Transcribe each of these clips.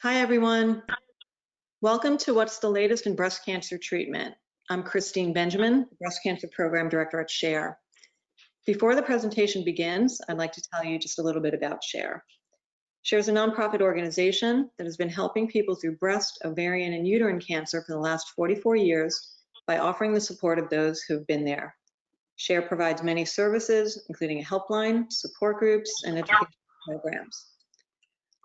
Hi, everyone. Welcome to What's the Latest in Breast Cancer Treatment. I'm Christine Benjamin, Breast Cancer Program Director at SHARE. Before the presentation begins, I'd like to tell you just a little bit about SHARE. SHARE is a nonprofit organization that has been helping people through breast, ovarian, and uterine cancer for the last 44 years by offering the support of those who've been there. SHARE provides many services, including a helpline, support groups, and education programs.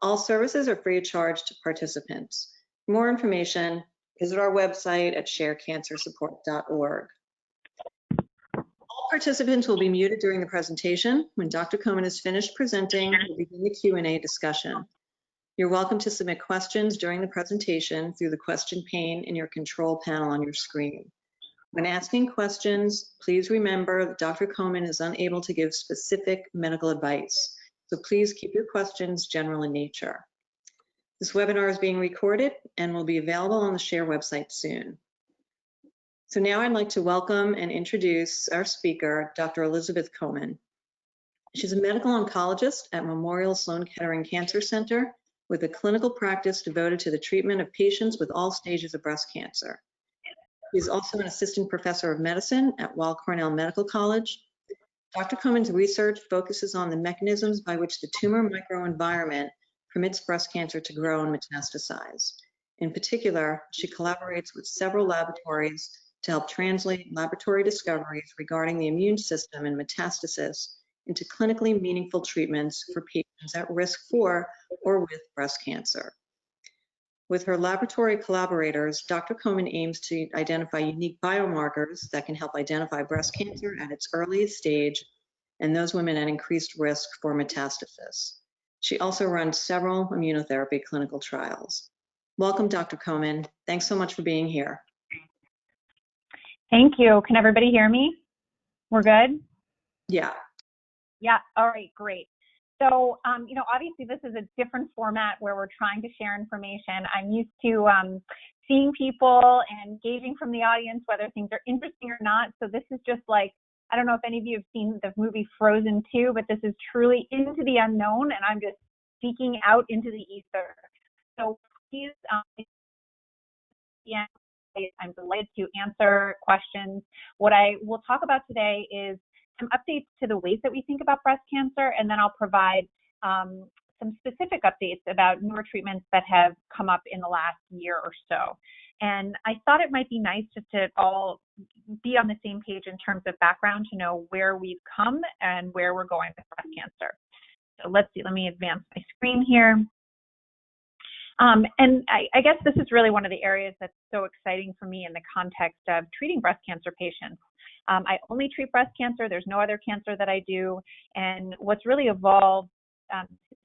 All services are free of charge to participants. For more information, visit our website at sharecancersupport.org. All participants will be muted during the presentation. When Dr. Komen is finished presenting, we'll begin the Q&A discussion. You're welcome to submit questions during the presentation through the question pane in your control panel on your screen. When asking questions, please remember that Dr. Komen is unable to give specific medical advice. So please keep your questions general in nature. This webinar is being recorded and will be available on the SHARE website soon. So now I'd like to welcome and introduce our speaker, Dr. Elizabeth Komen. She's a medical oncologist at Memorial Sloan Kettering Cancer Center with a clinical practice devoted to the treatment of patients with all stages of breast cancer. She's also an assistant professor of medicine at Weill Cornell Medical College. Dr. Komen's research focuses on the mechanisms by which the tumor microenvironment permits breast cancer to grow and metastasize. In particular, she collaborates with several laboratories to help translate laboratory discoveries regarding the immune system and metastasis into clinically meaningful treatments for patients at risk for or with breast cancer. With her laboratory collaborators, Dr. Komen aims to identify unique biomarkers that can help identify breast cancer at its earliest stage and those women at increased risk for metastasis. She also runs several immunotherapy clinical trials. Welcome, Dr. Komen. Thanks so much for being here. Thank you. Can everybody hear me? We're good? Yeah. Yeah, all right, great. So, obviously this is a different format where we're trying to share information. I'm used to seeing people and gauging from the audience whether things are interesting or not. So this is just like, I don't know if any of you have seen the movie Frozen 2, but this is truly into the unknown, and I'm just seeking out into the ether. So please, I'm delighted to answer questions. What I will talk about today is some updates to the ways that we think about breast cancer, and then I'll provide some specific updates about newer treatments that have come up in the last year or so. And I thought it might be nice just to all be on the same page in terms of background to know where we've come and where we're going with breast cancer. So let's see, let me advance my screen here. And I guess this is really one of the areas that's so exciting for me in the context of treating breast cancer patients. I only treat breast cancer. There's no other cancer that I do. And what's really evolved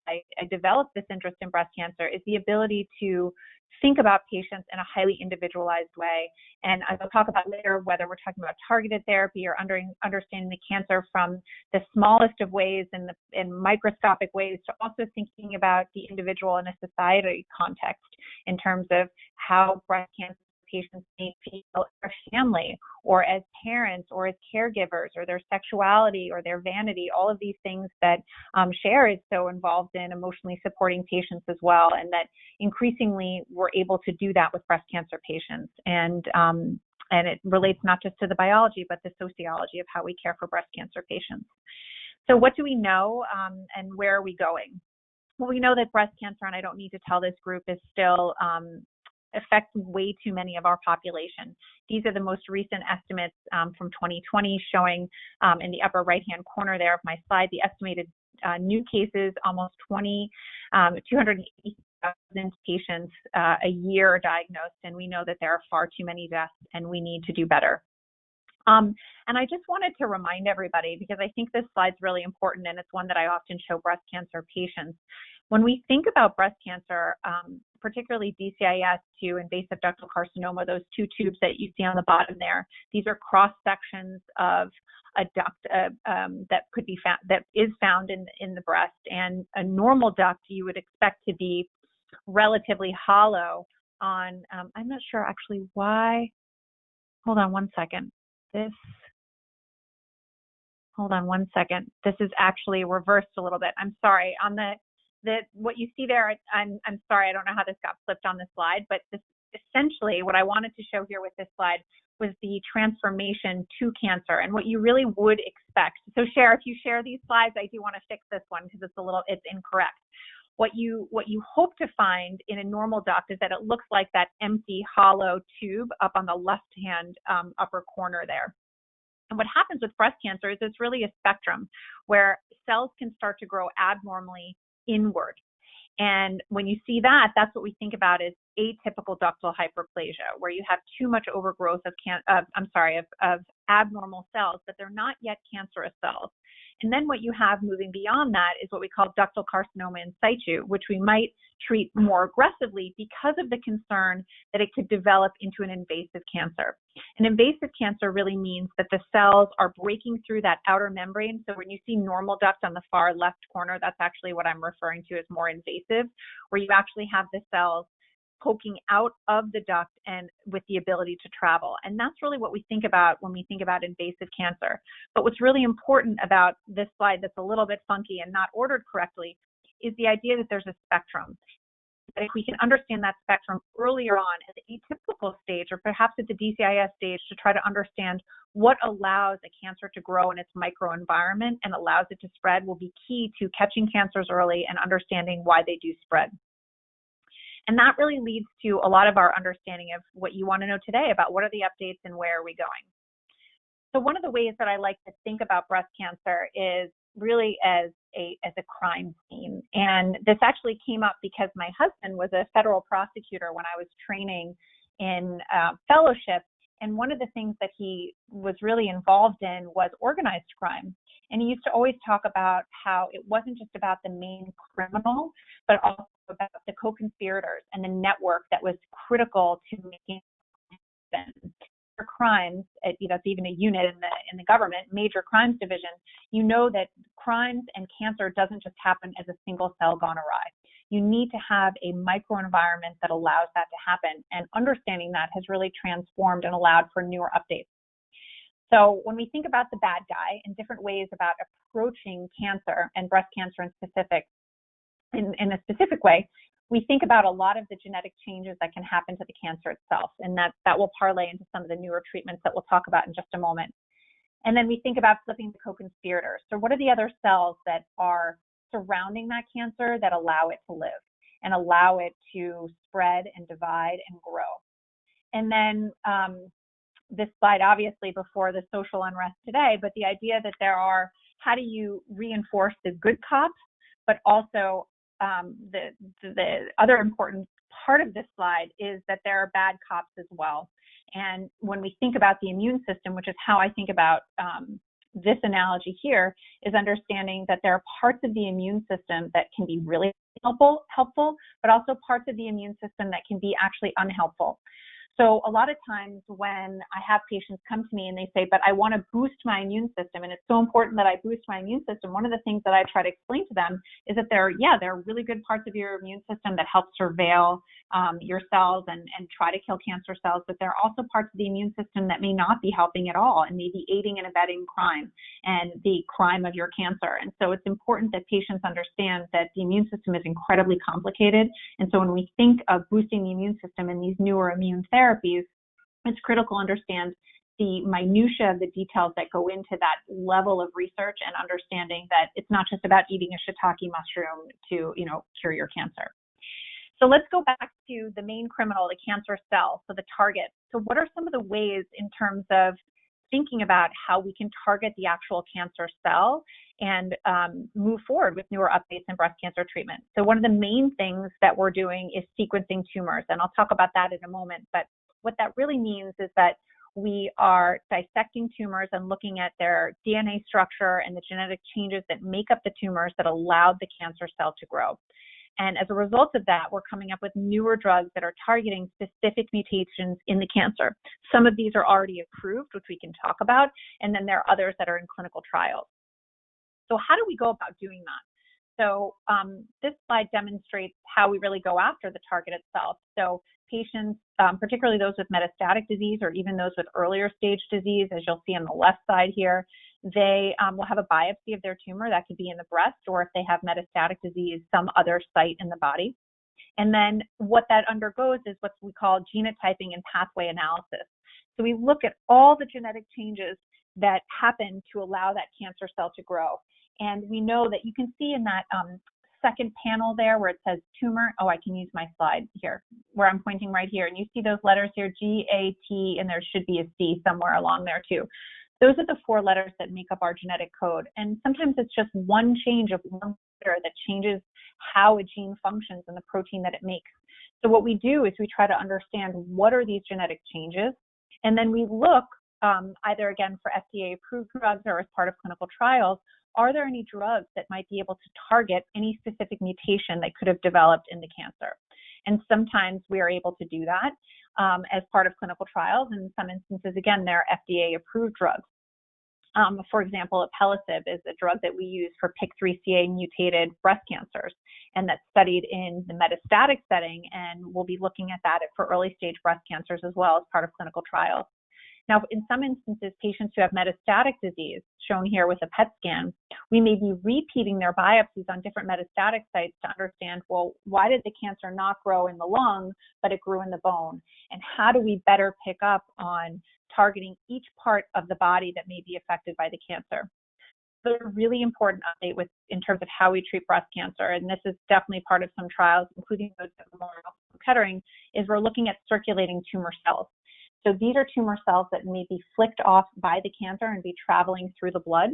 I developed this interest in breast cancer is the ability to think about patients in a highly individualized way. And as I'll talk about later, whether we're talking about targeted therapy or understanding the cancer from the smallest of ways and in microscopic ways, to also thinking about the individual in a society context in terms of how breast cancer patients may feel as family or as parents or as caregivers or their sexuality or their vanity, all of these things that SHARE is so involved in emotionally supporting patients as well, and that increasingly we're able to do that with breast cancer patients. And it relates not just to the biology, but the sociology of how we care for breast cancer patients. So what do we know and where are we going? Well, we know that breast cancer, and I don't need to tell this group, is still affects way too many of our population. These are the most recent estimates from 2020 showing in the upper right-hand corner there of my slide, the estimated new cases, almost 280,000 patients a year are diagnosed, and we know that there are far too many deaths and we need to do better. And I just wanted to remind everybody, because I think this slide's really important and it's one that I often show breast cancer patients. When we think about breast cancer, particularly DCIS to invasive ductal carcinoma, those two tubes that you see on the bottom there, these are cross sections of a duct that could be found, that is found in the breast. And a normal duct you would expect to be relatively hollow on. I'm not sure actually why. Hold on one second. Hold on one second. This is actually reversed a little bit. I'm sorry. On the what you see there, I'm sorry, I don't know how this got flipped on the slide, but essentially what I wanted to show here with this slide was the transformation to cancer and what you really would expect. So Cher, if you share these slides, I do want to fix this one because it's incorrect. What you hope to find in a normal duct is that it looks like that empty hollow tube up on the left-hand upper corner there. And what happens with breast cancer is it's really a spectrum where cells can start to grow abnormally inward. And when you see that, that's what we think about as atypical ductal hyperplasia, where you have too much overgrowth of abnormal cells, but they're not yet cancerous cells. And then what you have moving beyond that is what we call ductal carcinoma in situ, which we might treat more aggressively because of the concern that it could develop into an invasive cancer. An invasive cancer really means that the cells are breaking through that outer membrane. So when you see normal duct on the far left corner, that's actually what I'm referring to as more invasive, where you actually have the cells poking out of the duct and with the ability to travel. And that's really what we think about when we think about invasive cancer. But what's really important about this slide that's a little bit funky and not ordered correctly is the idea that there's a spectrum. That if we can understand that spectrum earlier on at the atypical stage or perhaps at the DCIS stage to try to understand what allows a cancer to grow in its microenvironment and allows it to spread will be key to catching cancers early and understanding why they do spread. And that really leads to a lot of our understanding of what you want to know today about what are the updates and where are we going. So one of the ways that I like to think about breast cancer is really as a crime scene. And this actually came up because my husband was a federal prosecutor when I was training in fellowship. And one of the things that he was really involved in was organized crime. And he used to always talk about how it wasn't just about the main criminal, but also about the co-conspirators and the network that was critical to making happen. For crimes, that's even a unit in the government, major crimes division, you know that crimes and cancer doesn't just happen as a single cell gone awry. You need to have a microenvironment that allows that to happen. And understanding that has really transformed and allowed for newer updates. So when we think about the bad guy and different ways about approaching cancer and breast cancer in a specific way, we think about a lot of the genetic changes that can happen to the cancer itself, and that will parlay into some of the newer treatments that we'll talk about in just a moment. And then we think about flipping the co-conspirators. So what are the other cells that are surrounding that cancer that allow it to live and allow it to spread and divide and grow? And then this slide, obviously, before the social unrest today, but the idea that how do you reinforce the good cops, but also the other important part of this slide is that there are bad cops as well. And when we think about the immune system, which is how I think about this analogy here, is understanding that there are parts of the immune system that can be really helpful, but also parts of the immune system that can be actually unhelpful. So a lot of times when I have patients come to me and they say, but I want to boost my immune system, and it's so important that I boost my immune system, one of the things that I try to explain to them is that there are really good parts of your immune system that help surveil your cells and try to kill cancer cells, but there are also parts of the immune system that may not be helping at all and may be aiding and abetting crime and the crime of your cancer. And so it's important that patients understand that the immune system is incredibly complicated. And so when we think of boosting the immune system in these newer immune therapies, it's critical to understand the minutia of the details that go into that level of research and understanding that it's not just about eating a shiitake mushroom to, cure your cancer. So let's go back to the main criminal, the cancer cell, so the target. So what are some of the ways in terms of thinking about how we can target the actual cancer cell and move forward with newer updates in breast cancer treatment? So one of the main things that we're doing is sequencing tumors, and I'll talk about that in a moment. But what that really means is that we are dissecting tumors and looking at their DNA structure and the genetic changes that make up the tumors that allowed the cancer cell to grow. And as a result of that, we're coming up with newer drugs that are targeting specific mutations in the cancer. Some of these are already approved, which we can talk about, and then there are others that are in clinical trials. So how do we go about doing that? So this slide demonstrates how we really go after the target itself. So patients, particularly those with metastatic disease or even those with earlier stage disease, as you'll see on the left side here, they will have a biopsy of their tumor. That could be in the breast, or if they have metastatic disease, some other site in the body. And then what that undergoes is what we call genotyping and pathway analysis. So we look at all the genetic changes that happen to allow that cancer cell to grow. And we know that you can see in that second panel there where it says tumor. Oh, I can use my slide here where I'm pointing right here. And you see those letters here, G, A, T, and there should be a C somewhere along there too. Those are the 4 letters that make up our genetic code. And sometimes it's just one change of one letter that changes how a gene functions and the protein that it makes. So what we do is we try to understand what are these genetic changes. And then we look either again for FDA approved drugs or as part of clinical trials, are there any drugs that might be able to target any specific mutation that could have developed in the cancer? And sometimes we are able to do that as part of clinical trials. And in some instances, again, they're FDA approved drugs. For example, alpelisib is a drug that we use for PIK3CA mutated breast cancers, and that's studied in the metastatic setting, and we'll be looking at that for early stage breast cancers as well as part of clinical trials. Now, in some instances, patients who have metastatic disease, shown here with a PET scan, we may be repeating their biopsies on different metastatic sites to understand, well, why did the cancer not grow in the lung, but it grew in the bone? And how do we better pick up on targeting each part of the body that may be affected by the cancer? So a really important update in terms of how we treat breast cancer, and this is definitely part of some trials, including those at Memorial Sloan Kettering, is we're looking at circulating tumor cells. So these are tumor cells that may be flicked off by the cancer and be traveling through the blood.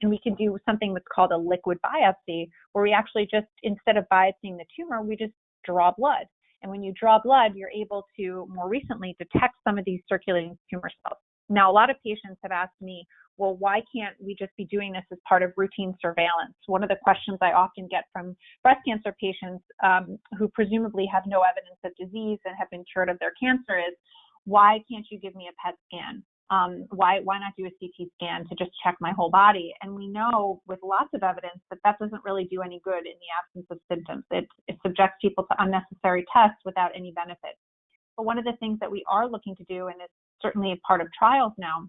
And we can do something that's called a liquid biopsy, where we actually just, instead of biopsying the tumor, we just draw blood. And when you draw blood, you're able to more recently detect some of these circulating tumor cells. Now, a lot of patients have asked me, well, why can't we just be doing this as part of routine surveillance? One of the questions I often get from breast cancer patients who presumably have no evidence of disease and have been cured of their cancer is, why can't you give me a PET scan? Why not do a CT scan to just check my whole body? And we know with lots of evidence that that doesn't really do any good in the absence of symptoms. It subjects people to unnecessary tests without any benefit. But one of the things that we are looking to do, and it's certainly a part of trials now,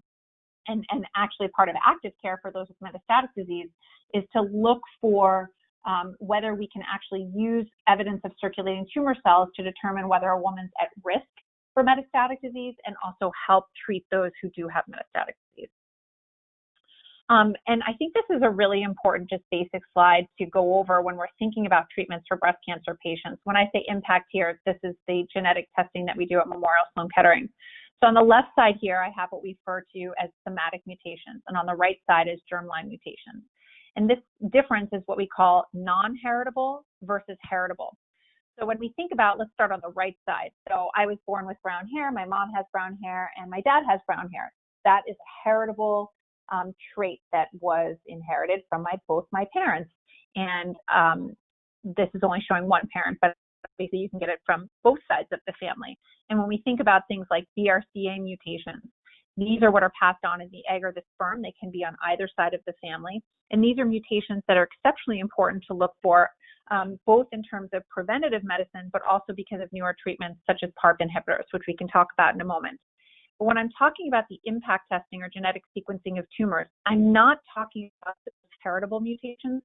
and actually part of active care for those with metastatic disease, is to look for whether we can actually use evidence of circulating tumor cells to determine whether a woman's at risk for metastatic disease and also help treat those who do have metastatic disease. And I think this is a really important, just basic slide to go over when we're thinking about treatments for breast cancer patients. When I say impact here, this is the genetic testing that we do at Memorial Sloan Kettering. So on the left side here, I have what we refer to as somatic mutations, and on the right side is germline mutations. And this difference is what we call non-heritable versus heritable. So when we think about, let's start on the right side. So I was born with brown hair, my mom has brown hair, and my dad has brown hair. That is a heritable trait that was inherited from both my parents. And this is only showing one parent, but basically you can get it from both sides of the family. And when we think about things like BRCA mutations, these are what are passed on in the egg or the sperm. They can be on either side of the family. And these are mutations that are exceptionally important to look for, both in terms of preventative medicine, but also because of newer treatments such as PARP inhibitors, which we can talk about in a moment. But when I'm talking about the impact testing or genetic sequencing of tumors, I'm not talking about those heritable mutations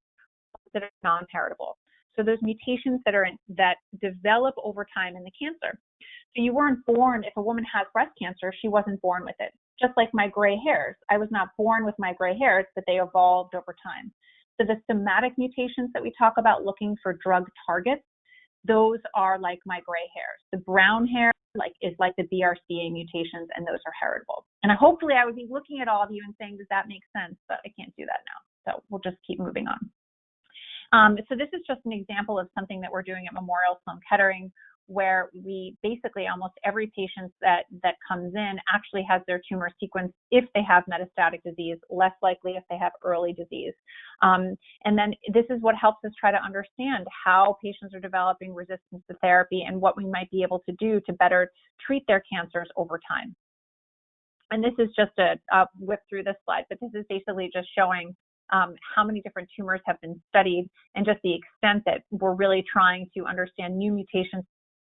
that are non-heritable. So those mutations that develop over time in the cancer. So you weren't born, if a woman has breast cancer, she wasn't born with it. Just like my gray hairs. I was not born with my gray hairs, but they evolved over time. So the somatic mutations that we talk about looking for drug targets, those are like my gray hairs. The brown hair is like the BRCA mutations, and those are heritable. And hopefully I would be looking at all of you and saying, does that make sense? But I can't do that now. So we'll just keep moving on. So this is just an example of something that we're doing at Memorial Sloan Kettering, where we basically almost every patient that comes in actually has their tumor sequenced if they have metastatic disease, less likely if they have early disease. And then this is what helps us try to understand how patients are developing resistance to therapy and what we might be able to do to better treat their cancers over time. And this is just I'll whip through this slide, but this is basically just showing how many different tumors have been studied and just the extent that we're really trying to understand new mutations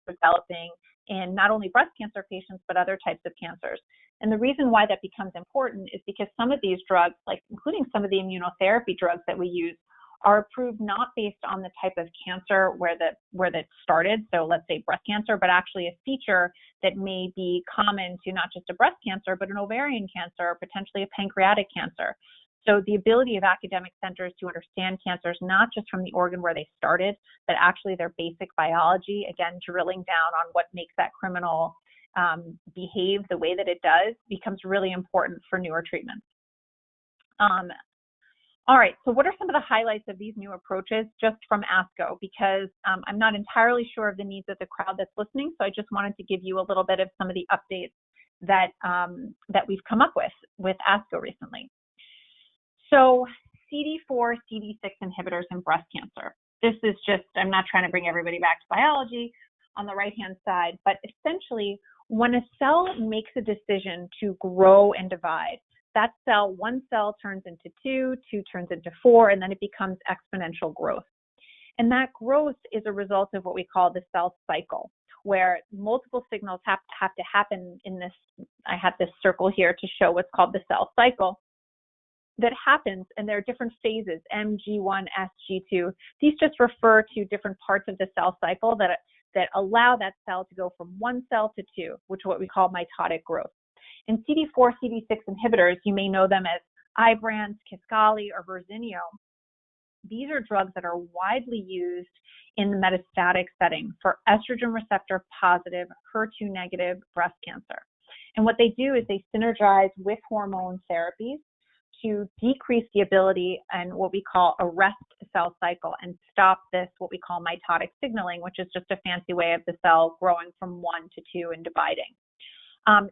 developing in not only breast cancer patients, but other types of cancers. And the reason why that becomes important is because some of these drugs, like including some of the immunotherapy drugs that we use, are approved not based on the type of cancer where that started, so let's say breast cancer, but actually a feature that may be common to not just a breast cancer, but an ovarian cancer, or potentially a pancreatic cancer. So the ability of academic centers to understand cancers, not just from the organ where they started, but actually their basic biology, again, drilling down on what makes that criminal behave the way that it does, becomes really important for newer treatments. All right, so what are some of the highlights of these new approaches just from ASCO? Because I'm not entirely sure of the needs of the crowd that's listening, so I just wanted to give you a little bit of some of the updates that, that we've come up with ASCO recently. So CD4, CD6 inhibitors in breast cancer. This is just, I'm not trying to bring everybody back to biology on the right-hand side, but essentially when a cell makes a decision to grow and divide, that cell, one cell turns into two turns into four, and then it becomes exponential growth. And that growth is a result of what we call the cell cycle, where multiple signals have to happen in this. I have this circle here to show what's called the cell cycle that happens, and there are different phases, M, G1, S, G2. These just refer to different parts of the cell cycle that allow that cell to go from one cell to two, which is what we call mitotic growth. And CD4, CD6 inhibitors, you may know them as Ibrance, Kisqali, or Verzenio. These are drugs that are widely used in the metastatic setting for estrogen receptor positive, HER2 negative breast cancer. And what they do is they synergize with hormone therapies to decrease the ability and what we call arrest the cell cycle and stop this, what we call mitotic signaling, which is just a fancy way of the cell growing from one to two and dividing.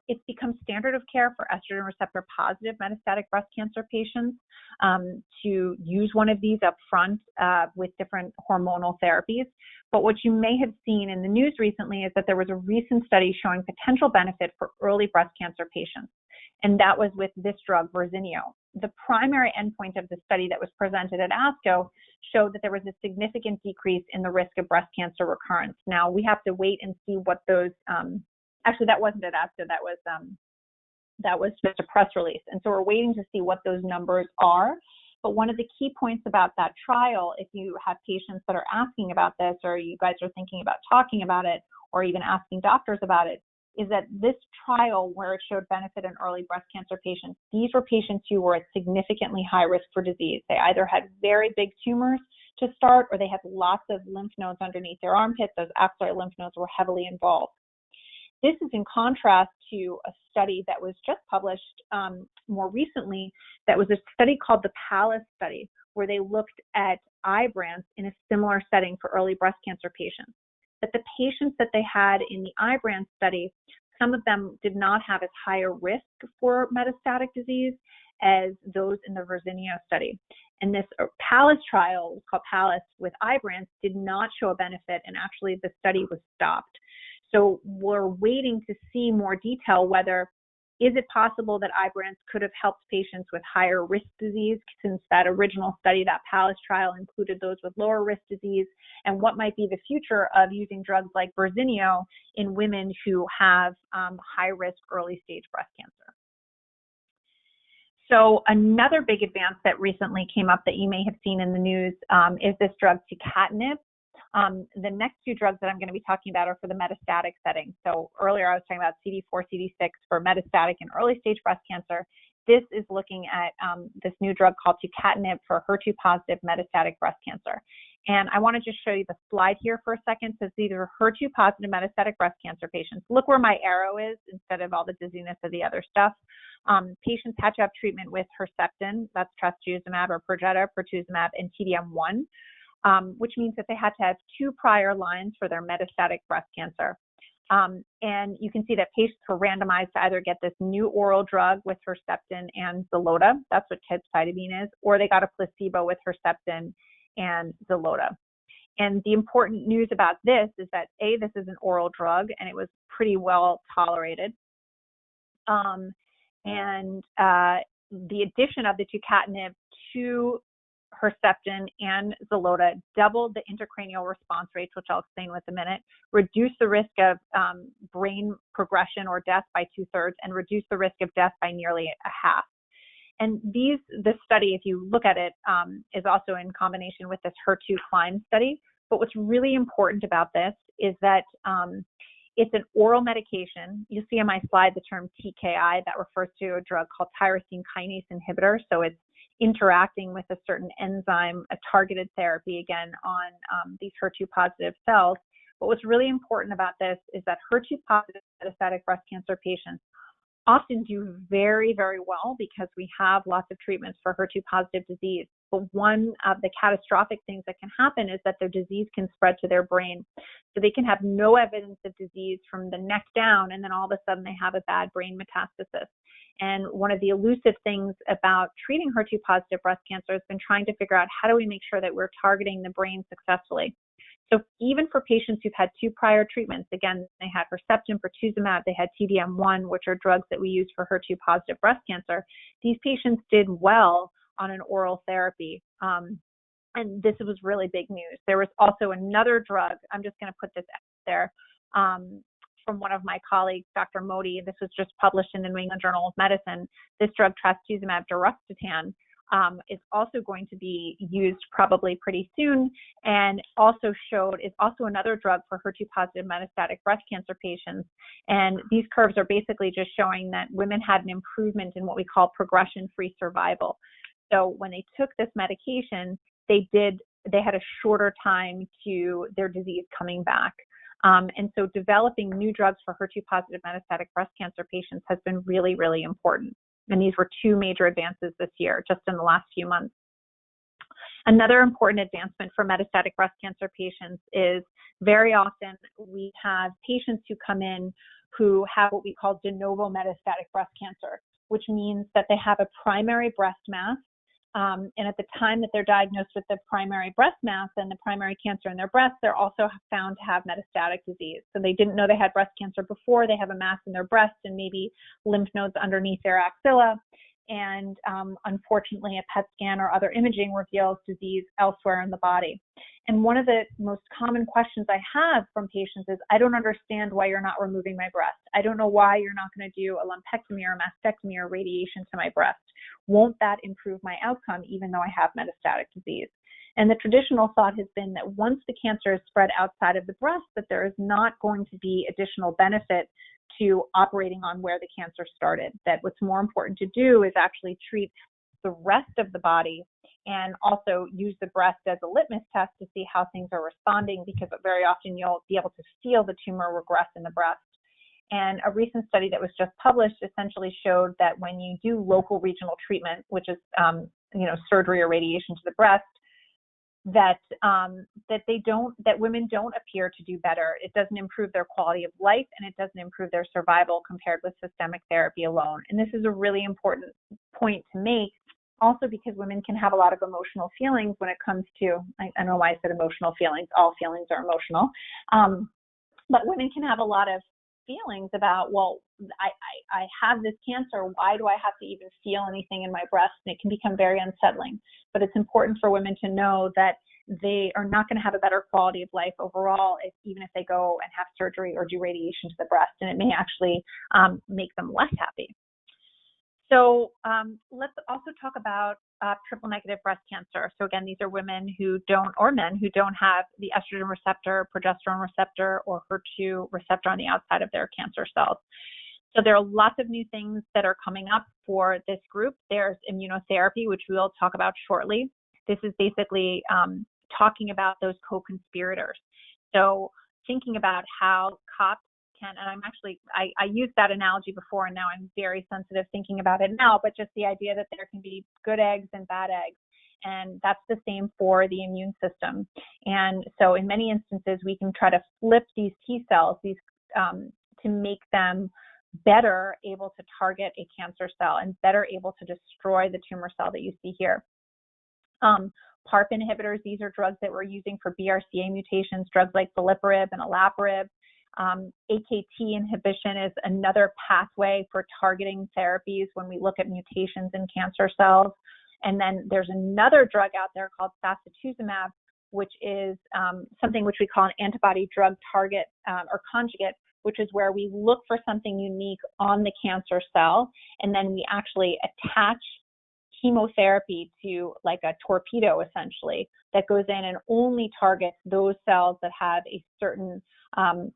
It's become standard of care for estrogen receptor positive metastatic breast cancer patients to use one of these up front with different hormonal therapies. But what you may have seen in the news recently is that there was a recent study showing potential benefit for early breast cancer patients, and that was with this drug, Verzenio. The primary endpoint of the study that was presented at ASCO showed that there was a significant decrease in the risk of breast cancer recurrence. Now, we have to wait and see what those actually, that wasn't at ASCO. That was just a press release. And so we're waiting to see what those numbers are. But one of the key points about that trial, if you have patients that are asking about this, or you guys are thinking about talking about it, or even asking doctors about it, is that this trial where it showed benefit in early breast cancer patients, these were patients who were at significantly high risk for disease. They either had very big tumors to start, or they had lots of lymph nodes underneath their armpits. Those axillary lymph nodes were heavily involved. This is in contrast to a study that was just published more recently. That was a study called the PALACE study, where they looked at Ibrance in a similar setting for early breast cancer patients. But the patients that they had in the Ibrance study, some of them did not have as high a risk for metastatic disease as those in the Verzenio study. And this PALACE trial, called PALACE with Ibrance, did not show a benefit, and actually the study was stopped. So we're waiting to see more detail whether, is it possible that Ibrance could have helped patients with higher risk disease, since that original study, that PALACE trial, included those with lower risk disease, and what might be the future of using drugs like Verzenio in women who have high risk early stage breast cancer. So another big advance that recently came up that you may have seen in the news is this drug tucatinib. The next two drugs that I'm going to be talking about are for the metastatic setting. So earlier I was talking about CD4, CD6 for metastatic and early stage breast cancer. This is looking at this new drug called tucatinib for HER2 positive metastatic breast cancer. And I want to just show you the slide here for a second. So these are HER2 positive metastatic breast cancer patients. Look where my arrow is instead of all the dizziness of the other stuff. Patients had to have treatment with Herceptin, that's trastuzumab or Perjeta, pertuzumab, and TDM1. Which means that they had to have 2 prior lines for their metastatic breast cancer. And you can see that patients were randomized to either get this new oral drug with Herceptin and Xeloda, that's what capecitabine is, or they got a placebo with Herceptin and Xeloda. And the important news about this is that A, this is an oral drug and it was pretty well tolerated. And the addition of the tucatinib to Herceptin and Xeloda doubled the intracranial response rates, which I'll explain with a minute, reduced the risk of brain progression or death by 2/3, and reduced the risk of death by nearly a half. And this study, if you look at it, is also in combination with this HER2 CLIMB study. But what's really important about this is that it's an oral medication. You'll see on my slide the term TKI. That refers to a drug called tyrosine kinase inhibitor. So it's interacting with a certain enzyme, a targeted therapy, again, on these HER2 positive cells. But what's really important about this is that HER2 positive metastatic breast cancer patients often do very, very well because we have lots of treatments for HER2 positive disease. But one of the catastrophic things that can happen is that their disease can spread to their brain. So they can have no evidence of disease from the neck down, and then all of a sudden they have a bad brain metastasis. And one of the elusive things about treating HER2 positive breast cancer has been trying to figure out how do we make sure that we're targeting the brain successfully. So even for patients who've had 2 prior treatments, again, they had Herceptin, pertuzumab, they had TDM1, which are drugs that we use for HER2 positive breast cancer, these patients did well on an oral therapy. And this was really big news. There was also another drug, I'm just going to put this out there, from one of my colleagues, Dr. Modi. This was just published in the New England Journal of Medicine. This drug, trastuzumab deruxtecan, is also going to be used probably pretty soon, and also is also another drug for HER2 positive metastatic breast cancer patients. And these curves are basically just showing that women had an improvement in what we call progression-free survival. So when they took this medication, they had a shorter time to their disease coming back. And so developing new drugs for HER2 positive metastatic breast cancer patients has been really, really important. And these were 2 major advances this year, just in the last few months. Another important advancement for metastatic breast cancer patients is very often we have patients who come in who have what we call de novo metastatic breast cancer, which means that they have a primary breast mass. And at the time that they're diagnosed with the primary breast mass and the primary cancer in their breast, they're also found to have metastatic disease. So they didn't know they had breast cancer before. They have a mass in their breast and maybe lymph nodes underneath their axilla. And unfortunately, a PET scan or other imaging reveals disease elsewhere in the body. And one of the most common questions I have from patients is, I don't understand why you're not removing my breast. I don't know why you're not going to do a lumpectomy or mastectomy or radiation to my breast. Won't that improve my outcome even though I have metastatic disease? And the traditional thought has been that once the cancer is spread outside of the breast, that there is not going to be additional benefit to operating on where the cancer started, that what's more important to do is actually treat the rest of the body and also use the breast as a litmus test to see how things are responding, because very often you'll be able to feel the tumor regress in the breast. And a recent study that was just published essentially showed that when you do local regional treatment, which is surgery or radiation to the breast, that women don't appear to do better. It doesn't improve their quality of life, and it doesn't improve their survival compared with systemic therapy alone. And this is a really important point to make, also because women can have a lot of emotional feelings when it comes to, I don't know why I said emotional feelings, all feelings are emotional, but women can have a lot of feelings about, well, I have this cancer, why do I have to even feel anything in my breast? And it can become very unsettling. But it's important for women to know that they are not going to have a better quality of life overall, even if they go and have surgery or do radiation to the breast, and it may actually make them less happy. So let's also talk about triple negative breast cancer. So again, these are women who don't, or men who don't have the estrogen receptor, progesterone receptor, or HER2 receptor on the outside of their cancer cells. So there are lots of new things that are coming up for this group. There's immunotherapy, which we'll talk about shortly. This is basically talking about those co-conspirators. So thinking about how COPs can, and I used that analogy before, and now I'm very sensitive thinking about it now, but just the idea that there can be good eggs and bad eggs. And that's the same for the immune system. And so in many instances, we can try to flip these T cells to make them better able to target a cancer cell and better able to destroy the tumor cell that you see here. PARP inhibitors, these are drugs that we're using for BRCA mutations, drugs like veliparib and olaparib. AKT inhibition is another pathway for targeting therapies when we look at mutations in cancer cells. And then there's another drug out there called sacituzumab, which is something which we call an antibody drug target or conjugate, which is where we look for something unique on the cancer cell, and then we actually attach chemotherapy to like a torpedo, essentially, that goes in and only targets those cells that have a certain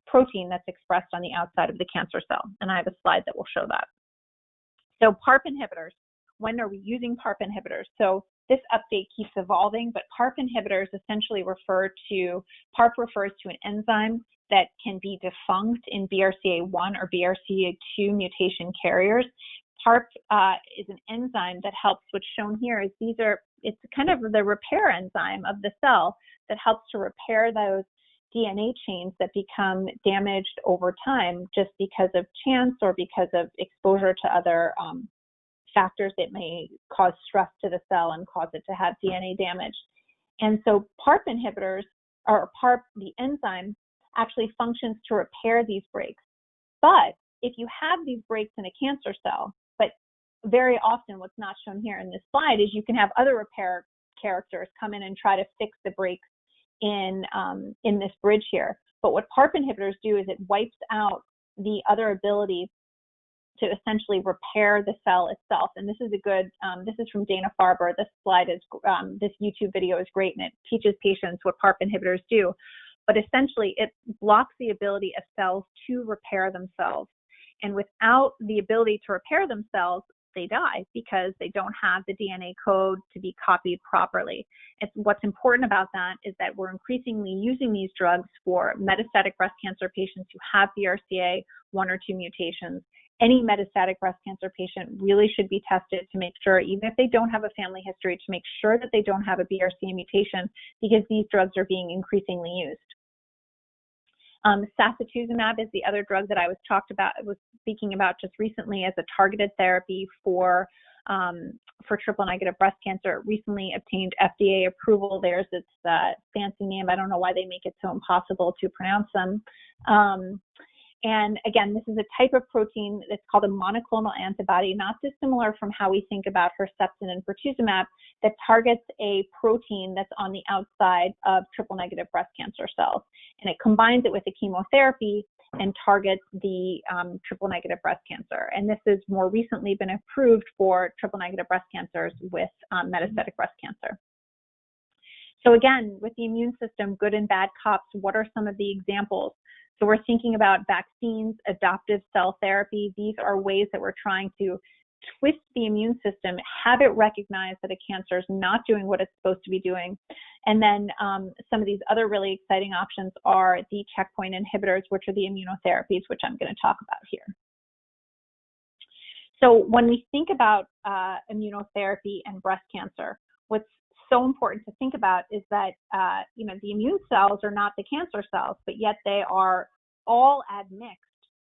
protein that's expressed on the outside of the cancer cell. And I have a slide that will show that. So PARP inhibitors, when are we using PARP inhibitors? So this update keeps evolving, but PARP inhibitors essentially PARP refers to an enzyme that can be defunct in BRCA1 or BRCA2 mutation carriers. PARP is an enzyme that helps, what's shown here is it's kind of the repair enzyme of the cell that helps to repair those DNA chains that become damaged over time just because of chance or because of exposure to other factors that may cause stress to the cell and cause it to have DNA damage. And so PARP inhibitors, or PARP, the enzyme, actually functions to repair these breaks. But if you have these breaks in a cancer cell, but very often what's not shown here in this slide is you can have other repair characters come in and try to fix the breaks in this bridge here. But what PARP inhibitors do is it wipes out the other ability to essentially repair the cell itself. And this is this is from Dana-Farber. This slide is, this YouTube video is great, and it teaches patients what PARP inhibitors do. But essentially, it blocks the ability of cells to repair themselves. And without the ability to repair themselves, they die because they don't have the DNA code to be copied properly. What's important about that is that we're increasingly using these drugs for metastatic breast cancer patients who have BRCA1 or 2 mutations. Any metastatic breast cancer patient really should be tested to make sure, even if they don't have a family history, to make sure that they don't have a BRCA mutation, because these drugs are being increasingly used. Sacituzumab is the other drug that I was speaking about just recently as a targeted therapy for triple-negative breast cancer. It recently obtained FDA approval. There's its fancy name. I don't know why they make it so impossible to pronounce them. And again, this is a type of protein that's called a monoclonal antibody, not dissimilar from how we think about Herceptin and pertuzumab, that targets a protein that's on the outside of triple-negative breast cancer cells. And it combines it with a chemotherapy and targets the triple-negative breast cancer. And this has more recently been approved for triple-negative breast cancers with metastatic breast cancer. So again, with the immune system, good and bad cops, what are some of the examples? So we're thinking about vaccines, adoptive cell therapy. These are ways that we're trying to twist the immune system, have it recognize that a cancer is not doing what it's supposed to be doing. And then some of these other really exciting options are the checkpoint inhibitors, which are the immunotherapies, which I'm going to talk about here. So when we think about immunotherapy and breast cancer, what's so important to think about is that the immune cells are not the cancer cells, but yet they are all admixed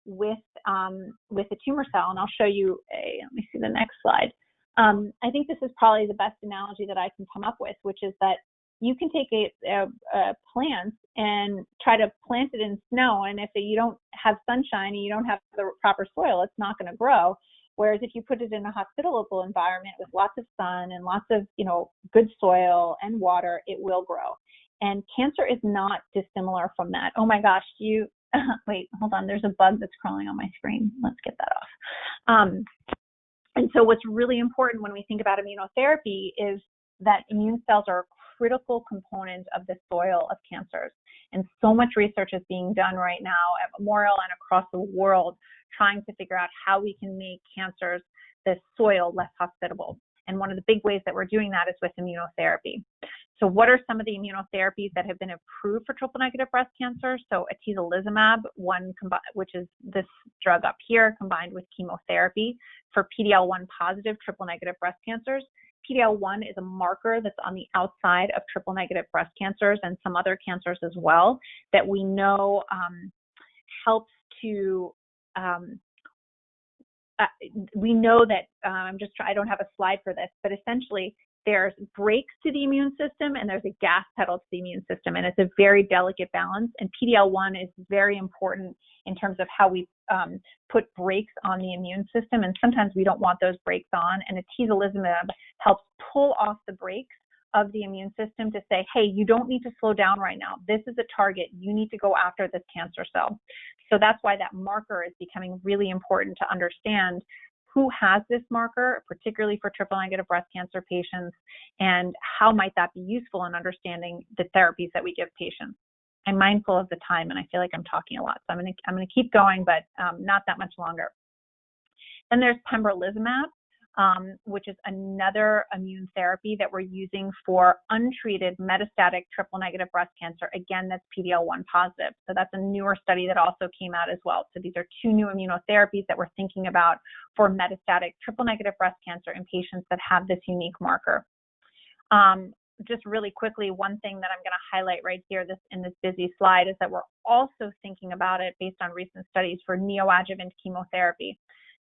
with a tumor cell. And I'll show you let me see the next slide. I think this is probably the best analogy that I can come up with, which is that you can take a plant and try to plant it in snow, and if you don't have sunshine and you don't have the proper soil, it's not going to grow. Whereas if you put it in a hospitable environment with lots of sun and lots of, good soil and water, it will grow. And cancer is not dissimilar from that. Oh my gosh, wait, hold on. There's a bug that's crawling on my screen. Let's get that off. And so what's really important when we think about immunotherapy is that immune cells are a critical component of the soil of cancers. And so much research is being done right now at Memorial and across the world, trying to figure out how we can make cancers, the soil, less hospitable. And one of the big ways that we're doing that is with immunotherapy. So what are some of the immunotherapies that have been approved for triple-negative breast cancer? So atezolizumab, which is this drug up here, combined with chemotherapy for PD-L1 positive triple-negative breast cancers. PD-L1 is a marker that's on the outside of triple-negative breast cancers and some other cancers as well that we know helps to we know that I don't have a slide for this, but essentially there's brakes to the immune system and there's a gas pedal to the immune system, and it's a very delicate balance. And PD-L1 is very important in terms of how we put brakes on the immune system, and sometimes we don't want those brakes on, and atezolizumab helps pull off the brakes of the immune system to say, hey, you don't need to slow down right now. This is a target. You need to go after this cancer cell. So that's why that marker is becoming really important to understand who has this marker, particularly for triple-negative breast cancer patients, and how might that be useful in understanding the therapies that we give patients. I'm mindful of the time, and I feel like I'm talking a lot, so I'm going to keep going, but not that much longer. Then there's pembrolizumab, which is another immune therapy that we're using for untreated metastatic triple-negative breast cancer. Again, that's PD-L1 positive. So that's a newer study that also came out as well. So these are two new immunotherapies that we're thinking about for metastatic triple-negative breast cancer in patients that have this unique marker. Just really quickly, one thing that I'm going to highlight right here in this busy slide is that we're also thinking about it based on recent studies for neoadjuvant chemotherapy.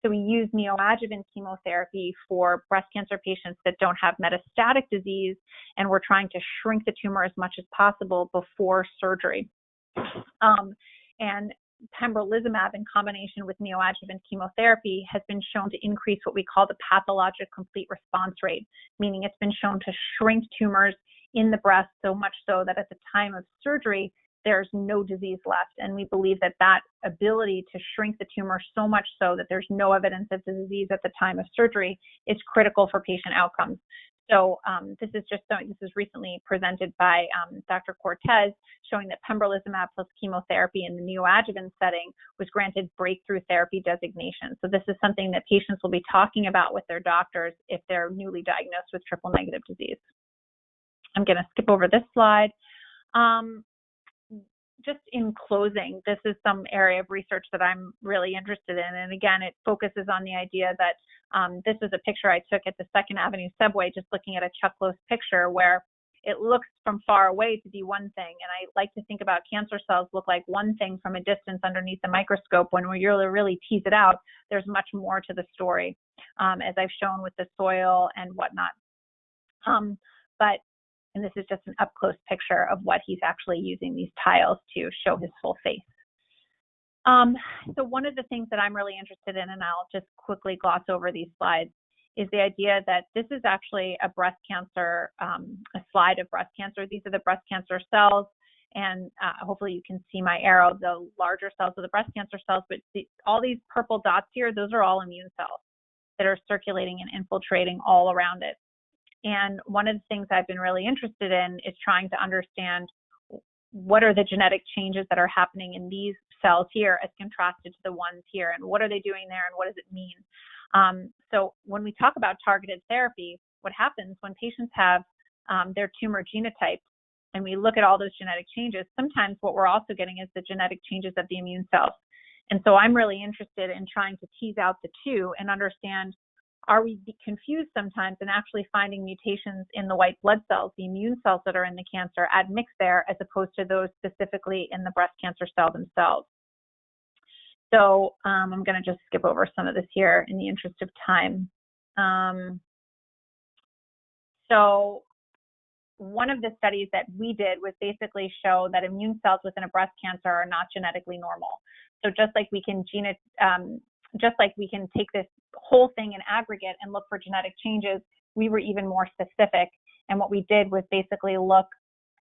So we use neoadjuvant chemotherapy for breast cancer patients that don't have metastatic disease, and we're trying to shrink the tumor as much as possible before surgery. And pembrolizumab in combination with neoadjuvant chemotherapy has been shown to increase what we call the pathologic complete response rate, meaning it's been shown to shrink tumors in the breast so much so that at the time of surgery, there's no disease left. And we believe that that ability to shrink the tumor so much so that there's no evidence of the disease at the time of surgery is critical for patient outcomes. So this is recently presented by Dr. Cortez, showing that pembrolizumab plus chemotherapy in the neoadjuvant setting was granted breakthrough therapy designation. So this is something that patients will be talking about with their doctors if they're newly diagnosed with triple-negative disease. I'm going to skip over this slide. Just in closing, this is some area of research that I'm really interested in. And again, it focuses on the idea that this is a picture I took at the 2nd Avenue subway, just looking at a Chuck Close picture where it looks from far away to be one thing. And I like to think about cancer cells look like one thing from a distance underneath the microscope. When we really tease it out, there's much more to the story, as I've shown with the soil and whatnot. And this is just an up-close picture of what he's actually using these tiles to show his full face. So one of the things that I'm really interested in, and I'll just quickly gloss over these slides, is the idea that this is actually a breast cancer, a slide of breast cancer. These are the breast cancer cells, and hopefully you can see my arrow, the larger cells of the breast cancer cells, but all these purple dots here, those are all immune cells that are circulating and infiltrating all around it. And one of the things I've been really interested in is trying to understand what are the genetic changes that are happening in these cells here as contrasted to the ones here, and what are they doing there, and what does it mean? So when we talk about targeted therapy, what happens when patients have their tumor genotype, and we look at all those genetic changes, sometimes what we're also getting is the genetic changes of the immune cells. And so I'm really interested in trying to tease out the two and understand, are we confused sometimes in actually finding mutations in the white blood cells, the immune cells that are in the cancer, admixed there, as opposed to those specifically in the breast cancer cell themselves? So I'm going to just skip over some of this here in the interest of time. So one of the studies that we did was basically show that immune cells within a breast cancer are not genetically normal. So just like we can take this whole thing in aggregate and look for genetic changes, we were even more specific. And what we did was basically look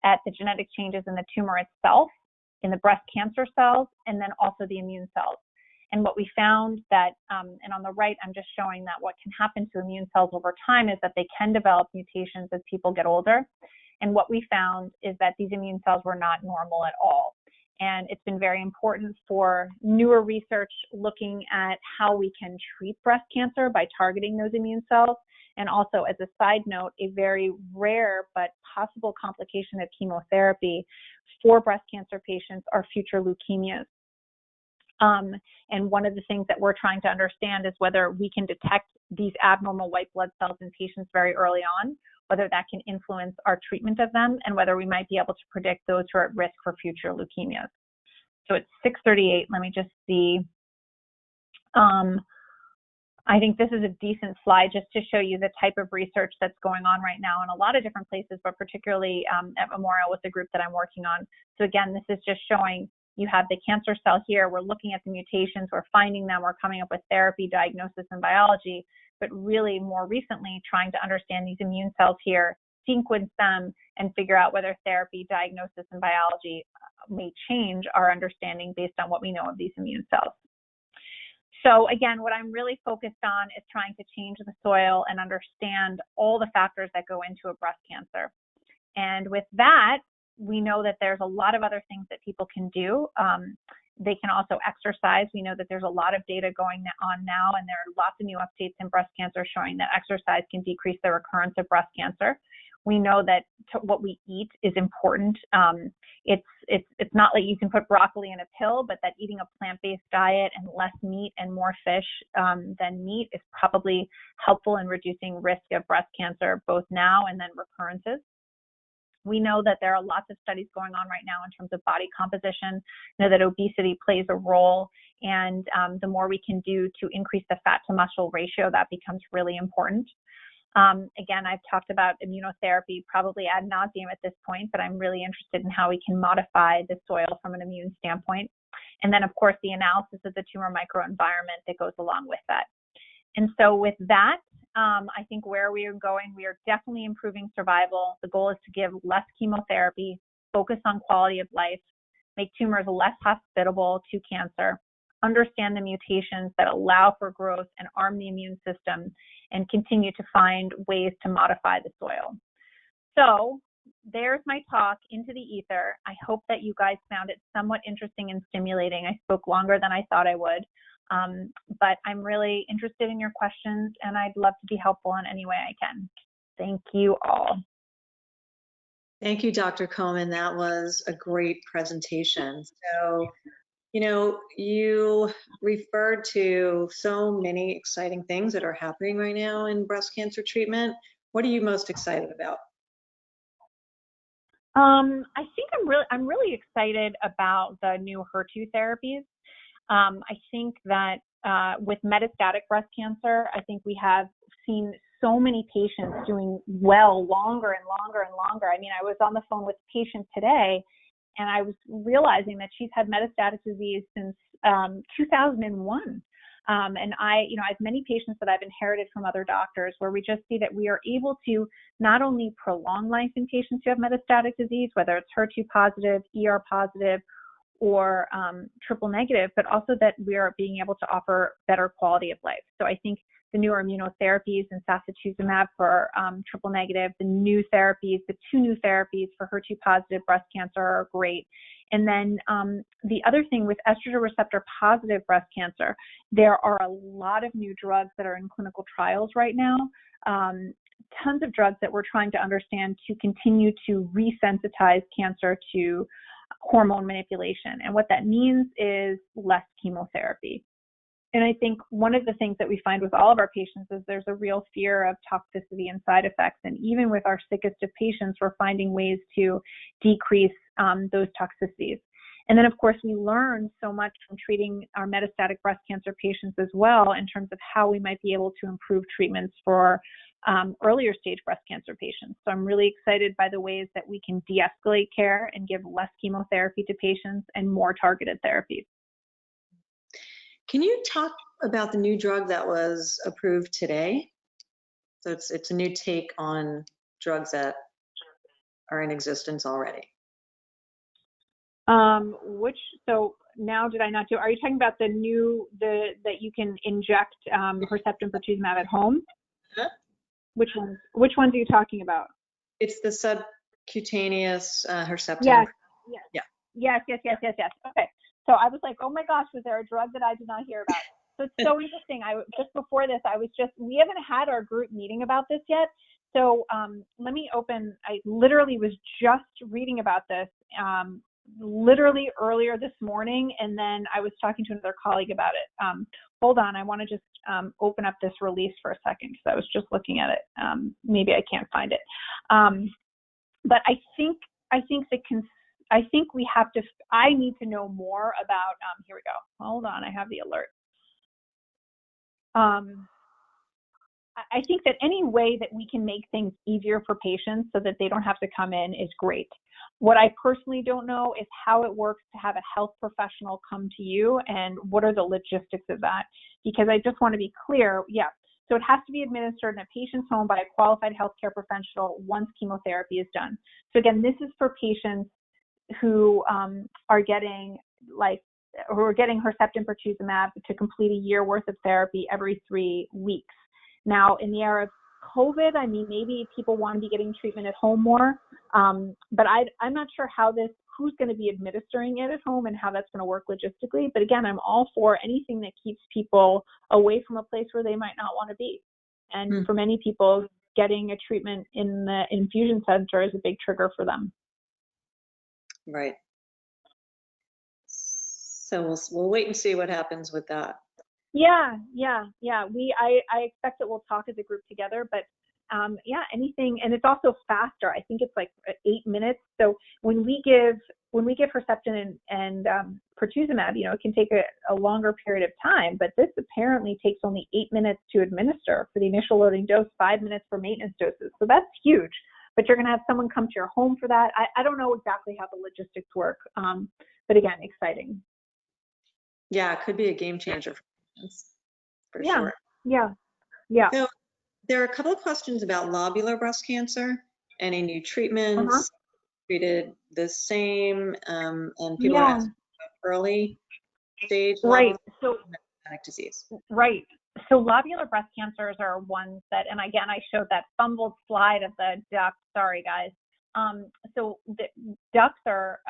at the genetic changes in the tumor itself, in the breast cancer cells, and then also the immune cells. And what we found that, and on the right, I'm just showing that what can happen to immune cells over time is that they can develop mutations as people get older. And what we found is that these immune cells were not normal at all. And it's been very important for newer research looking at how we can treat breast cancer by targeting those immune cells. And also, as a side note, a very rare but possible complication of chemotherapy for breast cancer patients are future leukemias. And one of the things that we're trying to understand is whether we can detect these abnormal white blood cells in patients very early on, whether that can influence our treatment of them, and whether we might be able to predict those who are at risk for future leukemias. So it's 6:38. Let me just see. I think this is a decent slide just to show you the type of research that's going on right now in a lot of different places, but particularly at Memorial with the group that I'm working on. So again, this is just showing you have the cancer cell here. We're looking at the mutations, we're finding them, we're coming up with therapy, diagnosis, and biology, but really more recently trying to understand these immune cells here, sequence them, and figure out whether therapy, diagnosis, and biology may change our understanding based on what we know of these immune cells. So again, what I'm really focused on is trying to change the soil and understand all the factors that go into a breast cancer. And with that, we know that there's a lot of other things that people can do. They can also exercise. We know that there's a lot of data going on now, and there are lots of new updates in breast cancer showing that exercise can decrease the recurrence of breast cancer. We know that what we eat is important. It's not like you can put broccoli in a pill, but that eating a plant-based diet and less meat and more fish than meat is probably helpful in reducing risk of breast cancer, both now and then recurrences. We know that there are lots of studies going on right now in terms of body composition. We know that obesity plays a role, and the more we can do to increase the fat to muscle ratio, that becomes really important. Again, I've talked about immunotherapy probably ad nauseum at this point, but I'm really interested in how we can modify the soil from an immune standpoint. And then, of course, the analysis of the tumor microenvironment that goes along with that. And so with that, I think where we are going, we are definitely improving survival. The goal is to give less chemotherapy, focus on quality of life, make tumors less hospitable to cancer, understand the mutations that allow for growth and arm the immune system, and continue to find ways to modify the soil. So there's my talk into the ether. I hope that you guys found it somewhat interesting and stimulating. I spoke longer than I thought I would, but I'm really interested in your questions, and I'd love to be helpful in any way I can. Thank you all. Thank you, Dr. Komen. That was a great presentation. So, you know, you referred to so many exciting things that are happening right now in breast cancer treatment. What are you most excited about? I think I'm really excited about the new HER2 therapies. I think that with metastatic breast cancer, I think we have seen so many patients doing well longer and longer and longer. I mean, I was on the phone with a patient today, and I was realizing that she's had metastatic disease since 2001. And I have many patients that I've inherited from other doctors where we just see that we are able to not only prolong life in patients who have metastatic disease, whether it's HER2 positive, ER positive, or triple negative, but also that we are being able to offer better quality of life. So I think the newer immunotherapies and sacituzumab for triple negative, the two new therapies for HER2 positive breast cancer are great. And then the other thing with estrogen receptor positive breast cancer, there are a lot of new drugs that are in clinical trials right now. Tons of drugs that we're trying to understand to continue to resensitize cancer to hormone manipulation. And what that means is less chemotherapy. And I think one of the things that we find with all of our patients is there's a real fear of toxicity and side effects. And even with our sickest of patients, we're finding ways to decrease those toxicities. And then, of course, we learn so much from treating our metastatic breast cancer patients as well in terms of how we might be able to improve treatments for earlier stage breast cancer patients. So I'm really excited by the ways that we can de-escalate care and give less chemotherapy to patients and more targeted therapies. Can you talk about the new drug that was approved today? So it's a new take on drugs that are in existence already. So now did I not do, are you talking about the new, that you can inject Herceptin pertuzumab at home? Huh? Which ones are you talking about? It's the subcutaneous Herceptin. Yes. Yeah. Yes. Okay. So I was like, oh my gosh, was there a drug that I did not hear about? So it's so interesting. Just before this, we haven't had our group meeting about this yet. So let me open, I literally was just reading about this literally earlier this morning, and then I was talking to another colleague about it. Hold on, I want to just open up this release for a second because I was just looking at it. Maybe I can't find it. But I think we have to, I need to know more about, here we go. Hold on, I have the alert. I think that any way that we can make things easier for patients so that they don't have to come in is great. What I personally don't know is how it works to have a health professional come to you and what are the logistics of that. Because I just want to be clear, so it has to be administered in a patient's home by a qualified healthcare professional once chemotherapy is done. So again, this is for patients who are getting Herceptin pertuzumab to complete a year worth of therapy every 3 weeks. Now, in the era of COVID, I mean, maybe people want to be getting treatment at home more, but I'm not sure who's going to be administering it at home and how that's going to work logistically. But again, I'm all for anything that keeps people away from a place where they might not want to be. And for many people, getting a treatment in the infusion center is a big trigger for them. Right. So we'll wait and see what happens with that. Yeah. I expect that we'll talk as a group together, but anything, and it's also faster. I think it's like 8 minutes. So when we give Herceptin and pertuzumab, it can take a longer period of time, but this apparently takes only 8 minutes to administer for the initial loading dose, 5 minutes for maintenance doses. So that's huge. But you're going to have someone come to your home for that. I don't know exactly how the logistics work, but again, exciting. Yeah, it could be a game changer for patients, for sure. Yeah. So there are a couple of questions about lobular breast cancer. Any new treatments, treated the same, and people are asking about early stage lobular metastatic disease. Right. So lobular breast cancers are ones that, and again, I showed that fumbled slide of the duct. Sorry, guys. So the ducts are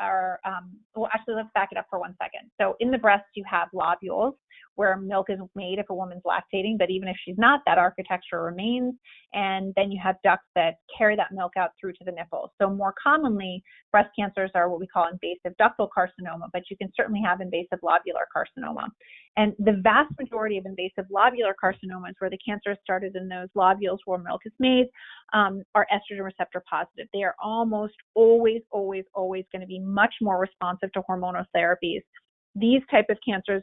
well, actually, let's back it up for 1 second. So in the breast, you have lobules where milk is made if a woman's lactating, but even if she's not, that architecture remains. And then you have ducts that carry that milk out through to the nipples. So more commonly, breast cancers are what we call invasive ductal carcinoma, but you can certainly have invasive lobular carcinoma. And the vast majority of invasive lobular carcinomas, where the cancer started in those lobules where milk is made, are estrogen receptor positive. They are almost always going to be much more responsive to hormonal therapies. These type of cancers,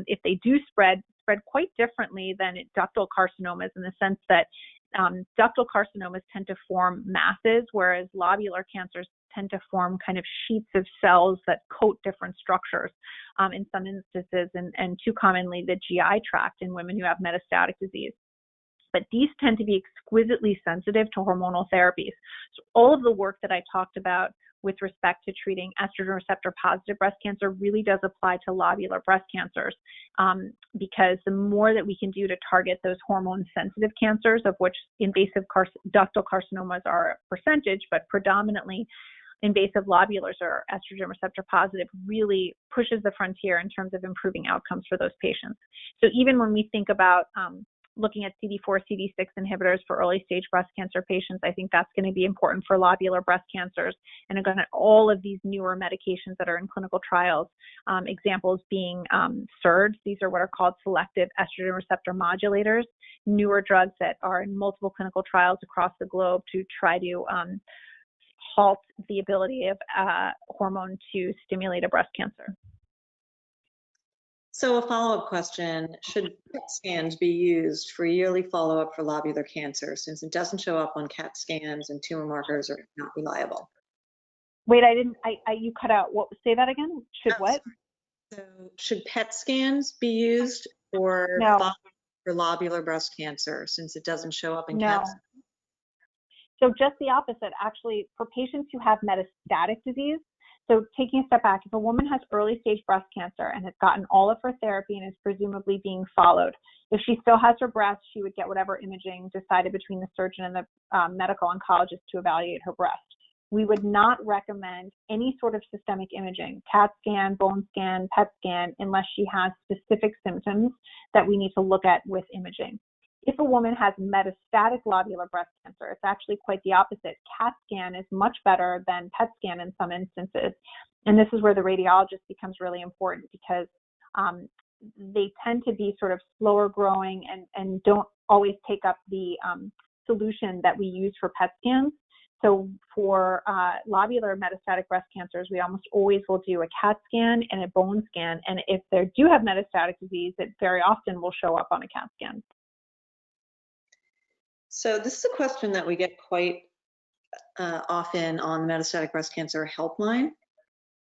if they do spread quite differently than ductal carcinomas, in the sense that ductal carcinomas tend to form masses, whereas lobular cancers tend to form kind of sheets of cells that coat different structures in some instances, and too commonly the GI tract in women who have metastatic disease. But these tend to be exquisitely sensitive to hormonal therapies. So all of the work that I talked about with respect to treating estrogen receptor positive breast cancer really does apply to lobular breast cancers, because the more that we can do to target those hormone sensitive cancers, of which invasive ductal carcinomas are a percentage, but predominantly invasive lobulars or estrogen receptor positive, really pushes the frontier in terms of improving outcomes for those patients. So even when we think about looking at CD4, CD6 inhibitors for early stage breast cancer patients, I think that's going to be important for lobular breast cancers. And again, all of these newer medications that are in clinical trials, examples being SERDs, these are what are called selective estrogen receptor modulators, newer drugs that are in multiple clinical trials across the globe to try to halt the ability of hormone to stimulate a breast cancer. So a follow-up question, should PET scans be used for yearly follow-up for lobular cancer, since it doesn't show up on CAT scans and tumor markers are not reliable? Wait, you cut out. Say that again? Should what? So should PET scans be used for follow-up for lobular breast cancer, since it doesn't show up in CAT scans? So just the opposite, actually, for patients who have metastatic disease. So taking a step back, if a woman has early stage breast cancer and has gotten all of her therapy and is presumably being followed, if she still has her breast, she would get whatever imaging decided between the surgeon and the medical oncologist to evaluate her breast. We would not recommend any sort of systemic imaging, CAT scan, bone scan, PET scan, unless she has specific symptoms that we need to look at with imaging. If a woman has metastatic lobular breast cancer, it's actually quite the opposite. CAT scan is much better than PET scan in some instances. And this is where the radiologist becomes really important, because they tend to be sort of slower growing and don't always take up the solution that we use for PET scans. So for lobular metastatic breast cancers, we almost always will do a CAT scan and a bone scan. And if they do have metastatic disease, it very often will show up on a CAT scan. So this is a question that we get quite often on the metastatic breast cancer helpline.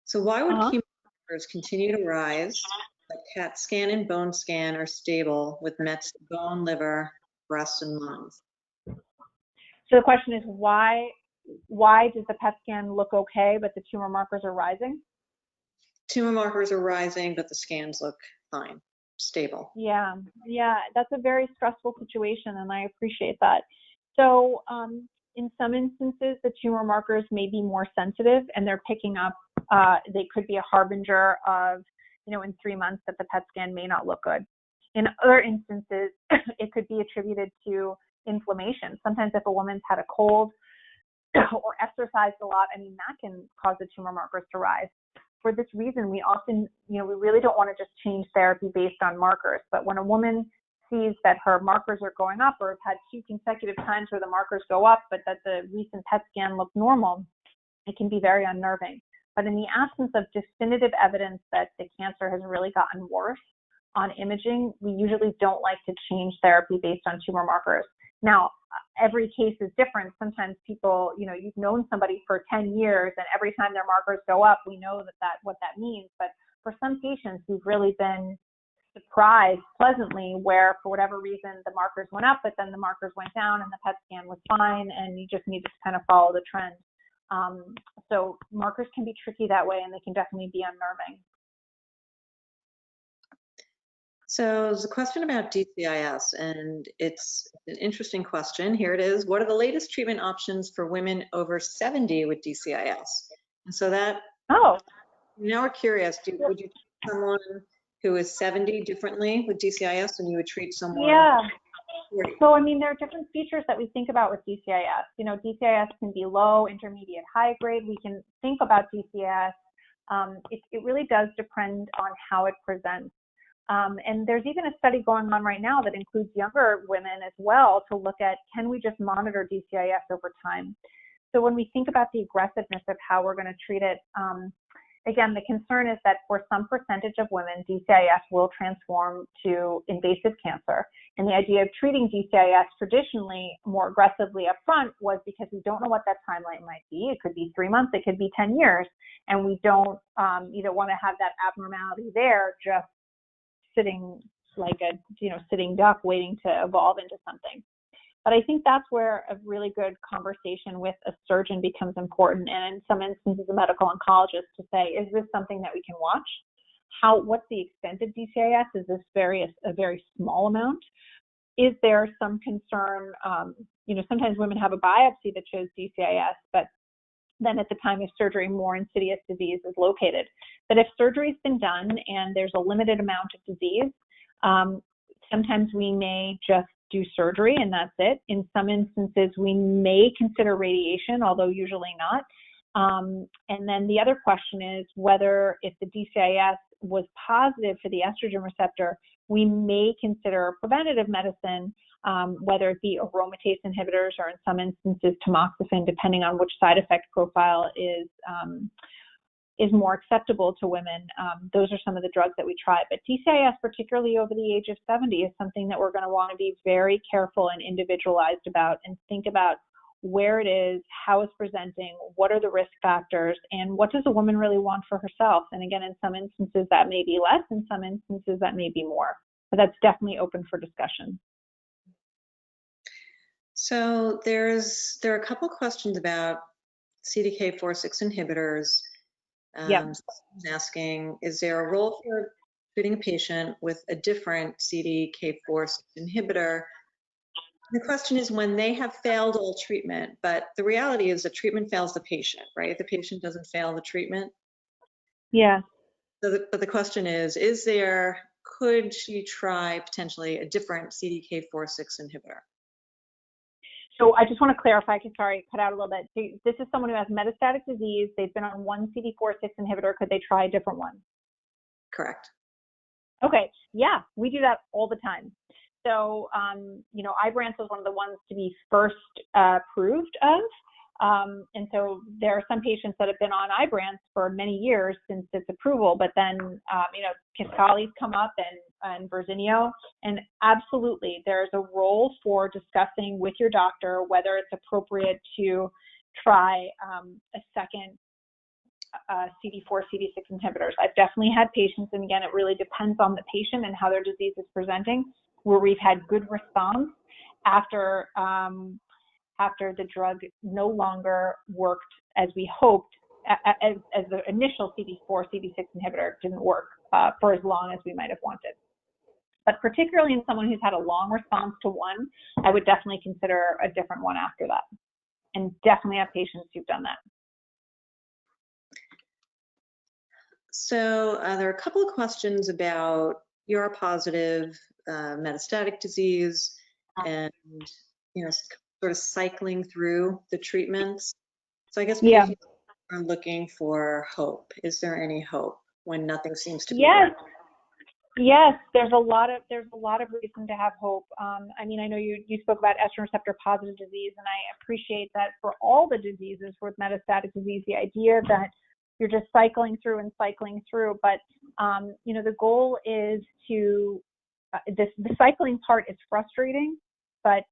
So why would chemo markers continue to rise, but CAT scan and bone scan are stable with mets bone, liver, breast, and lungs? So the question is, why does the PET scan look okay, but the tumor markers are rising? Tumor markers are rising, but the scans look fine, stable. Yeah, that's a very stressful situation, and I appreciate that. So in some instances, the tumor markers may be more sensitive, and they're picking up, they could be a harbinger of, in 3 months that the PET scan may not look good. In other instances, it could be attributed to inflammation. Sometimes if a woman's had a cold or exercised a lot, that can cause the tumor markers to rise. For this reason, we often, we really don't want to just change therapy based on markers. But when a woman sees that her markers are going up, or have had 2 consecutive times where the markers go up, but that the recent PET scan looked normal, it can be very unnerving. But in the absence of definitive evidence that the cancer has really gotten worse on imaging, we usually don't like to change therapy based on tumor markers. Now, every case is different. Sometimes people, you've known somebody for 10 years, and every time their markers go up, we know what that means. But for some patients, we've really been surprised pleasantly where, for whatever reason, the markers went up, but then the markers went down and the PET scan was fine, and you just need to kind of follow the trend. So markers can be tricky that way, and they can definitely be unnerving. So there's a question about DCIS, and it's an interesting question. Here it is. What are the latest treatment options for women over 70 with DCIS? And so that, now we're curious, would you treat someone who is 70 differently with DCIS than you would treat someone? Yeah. So, there are different features that we think about with DCIS. DCIS can be low, intermediate, high grade. We can think about DCIS. It really does depend on how it presents. And there's even a study going on right now that includes younger women as well to look at, can we just monitor DCIS over time? So when we think about the aggressiveness of how we're going to treat it, again, the concern is that for some percentage of women, DCIS will transform to invasive cancer. And the idea of treating DCIS traditionally more aggressively up front was because we don't know what that timeline might be. It could be 3 months, it could be 10 years. And we don't want to have that abnormality there just sitting like a sitting duck waiting to evolve into something. But I think that's where a really good conversation with a surgeon becomes important, and in some instances a medical oncologist, to say, is this something that we can watch? What's the extent of DCIS? Is this a very small amount? Is there some concern? Sometimes women have a biopsy that shows DCIS, but then at the time of surgery, more insidious disease is located. But if surgery's been done and there's a limited amount of disease, sometimes we may just do surgery and that's it. In some instances, we may consider radiation, although usually not. And then the other question is whether, if the DCIS was positive for the estrogen receptor, we may consider preventative medicine, whether it be aromatase inhibitors or in some instances tamoxifen, depending on which side effect profile is more acceptable to women. Those are some of the drugs that we try. But DCIS, particularly over the age of 70, is something that we're going to want to be very careful and individualized about, and think about where it is, how it's presenting, what are the risk factors, and what does a woman really want for herself. And again, in some instances that may be less, in some instances that may be more. But that's definitely open for discussion. So there are a couple questions about CDK4/6 inhibitors. Someone's asking, is there a role for treating a patient with a different CDK4/6 inhibitor? The question is when they have failed all treatment, but the reality is the treatment fails the patient, right? The patient doesn't fail the treatment. Yeah. So but the question is could you try potentially a different CDK4/6 inhibitor? So I just want to clarify, sorry, cut out a little bit. So this is someone who has metastatic disease. They've been on one CD4/6 inhibitor. Could they try a different one? Correct. Okay. Yeah, we do that all the time. So, Ibrance was one of the ones to be first approved of. And so there are some patients that have been on Ibrance for many years since its approval, but then, Kisqali's come up and Verzenio, and absolutely there's a role for discussing with your doctor whether it's appropriate to try a second CD4, CD6 inhibitors. I've definitely had patients, and again, it really depends on the patient and how their disease is presenting, where we've had good response after the drug no longer worked as we hoped, as the initial CD4, CD6 inhibitor didn't work for as long as we might have wanted. But particularly in someone who's had a long response to one, I would definitely consider a different one after that, and definitely have patients who've done that. So there are a couple of questions about ER-positive metastatic disease and, sort of cycling through the treatments. So I guess patients are looking for hope. Is there any hope when nothing seems to be working? Yes, there's a lot of reason to have hope. I know you spoke about estrogen receptor positive disease, and I appreciate that for all the diseases with metastatic disease, the idea that you're just cycling through. But the goal is to the cycling part is frustrating, but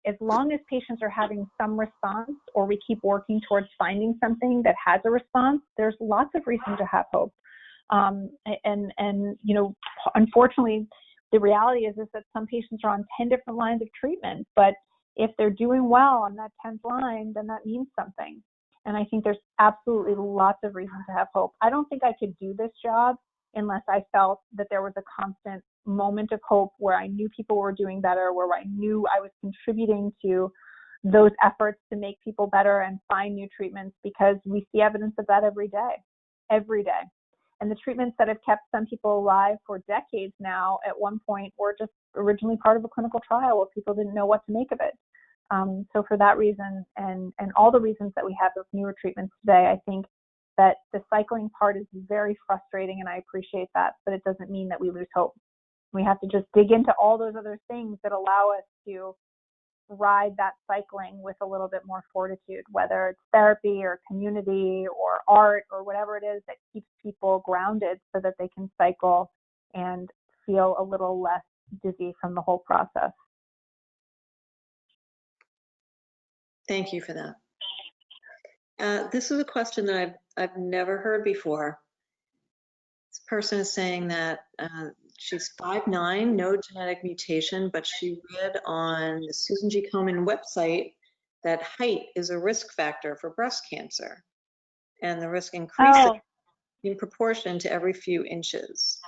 as long as patients are having some response, or we keep working towards finding something that has a response, there's lots of reason to have hope. Unfortunately, the reality is that some patients are on 10 different lines of treatment, but if they're doing well on that 10th line, then that means something. And I think there's absolutely lots of reason to have hope. I don't think I could do this job unless I felt that there was a constant moment of hope where I knew people were doing better, where I knew I was contributing to those efforts to make people better and find new treatments, because we see evidence of that every day. And the treatments that have kept some people alive for decades now, at one point, were just originally part of a clinical trial where people didn't know what to make of it. So for that reason, and all the reasons that we have those newer treatments today, I think that the cycling part is very frustrating, and I appreciate that, but it doesn't mean that we lose hope. We have to just dig into all those other things that allow us to ride that cycling with a little bit more fortitude, whether it's therapy or community or art or whatever it is that keeps people grounded so that they can cycle and feel a little less dizzy from the whole process. Thank you for that. This is a question that I've never heard before. This person is saying that she's 5'9", no genetic mutation, but she read on the Susan G. Komen website that height is a risk factor for breast cancer, and the risk increases in proportion to every few inches.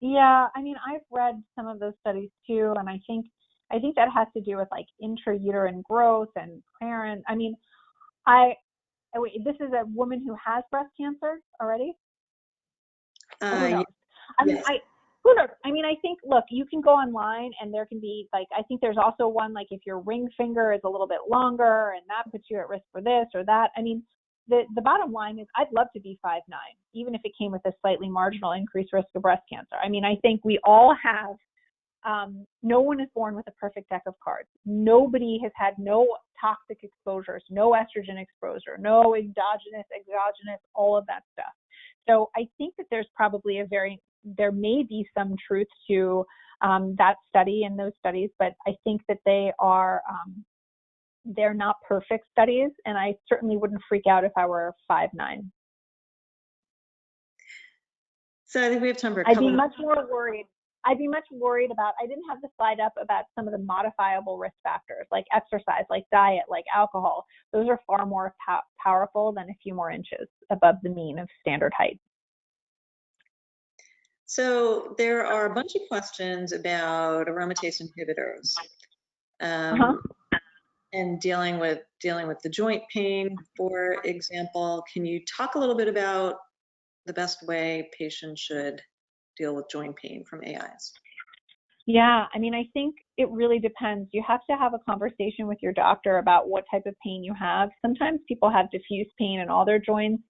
Yeah, I've read some of those studies too, and I think that has to do with like intrauterine growth and parent. This is a woman who has breast cancer already? Who knows? Yes. Who knows? I think, look, you can go online and there can be I think there's also one, like if your ring finger is a little bit longer and that puts you at risk for this or that. The bottom line is I'd love to be 5'9", even if it came with a slightly marginal increased risk of breast cancer. I think we all have, no one is born with a perfect deck of cards. Nobody has had no toxic exposures, no estrogen exposure, no exogenous, all of that stuff. So I think that there's probably there may be some truth to that study and those studies, but I think that they're not perfect studies, and I certainly wouldn't freak out if I were 5'9". So I think we have time for a couple. I'd be much worried about, I didn't have the slide up about some of the modifiable risk factors, like exercise, like diet, like alcohol. Those are far more powerful than a few more inches above the mean of standard height. So there are a bunch of questions about aromatase inhibitors and dealing with the joint pain, for example. Can you talk a little bit about the best way patients should deal with joint pain from AIs? Yeah, I think it really depends. You have to have a conversation with your doctor about what type of pain you have. Sometimes people have diffuse pain in all their joints.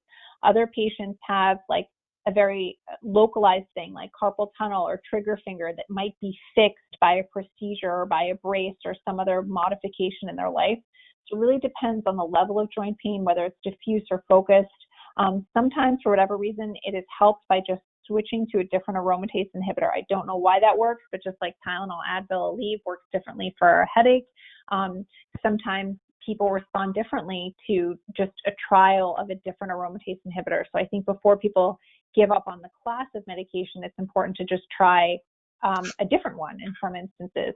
Other patients have like a very localized thing like carpal tunnel or trigger finger that might be fixed by a procedure or by a brace or some other modification in their life. So it really depends on the level of joint pain, whether it's diffuse or focused. Sometimes, for whatever reason, it is helped by just switching to a different aromatase inhibitor. I don't know why that works, but just like Tylenol, Advil, Aleve works differently for a headache. Sometimes people respond differently to just a trial of a different aromatase inhibitor. So I think before people give up on the class of medication, it's important to just try a different one in some instances.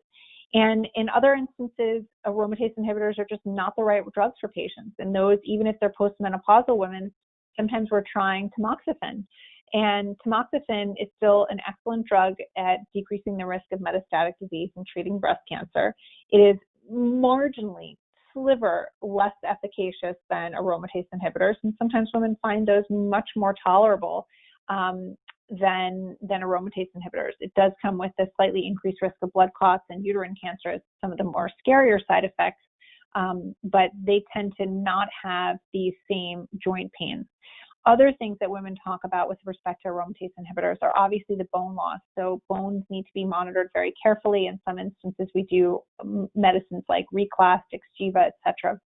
And in other instances, aromatase inhibitors are just not the right drugs for patients. And those, even if they're postmenopausal women, sometimes we're trying tamoxifen. And tamoxifen is still an excellent drug at decreasing the risk of metastatic disease and treating breast cancer. It is marginally, sliver less efficacious than aromatase inhibitors, and sometimes women find those much more tolerable than aromatase inhibitors. It does come with a slightly increased risk of blood clots and uterine cancer as some of the more scarier side effects, but they tend to not have these same joint pains. Other things that women talk about with respect to aromatase inhibitors are obviously the bone loss. So bones need to be monitored very carefully. In some instances, we do medicines like Reclast, Exgeva, etc.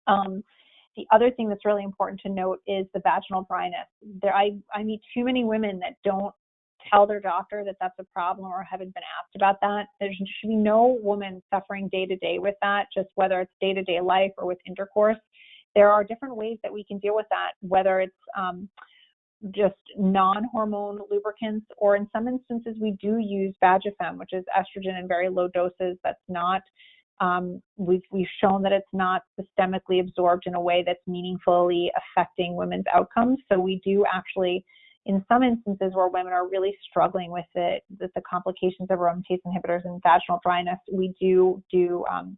The other thing that's really important to note is the vaginal dryness. I meet too many women that don't tell their doctor that that's a problem or haven't been asked about that. There should be no woman suffering day to day with that, just whether it's day-to-day life or with intercourse. There are different ways that we can deal with that, whether it's just non-hormone lubricants, or in some instances we do use Vagifem, which is estrogen in very low doses. That's not, we've shown that it's not systemically absorbed in a way that's meaningfully affecting women's outcomes. So we do actually, in some instances where women are really struggling with the complications of aromatase inhibitors and vaginal dryness, we do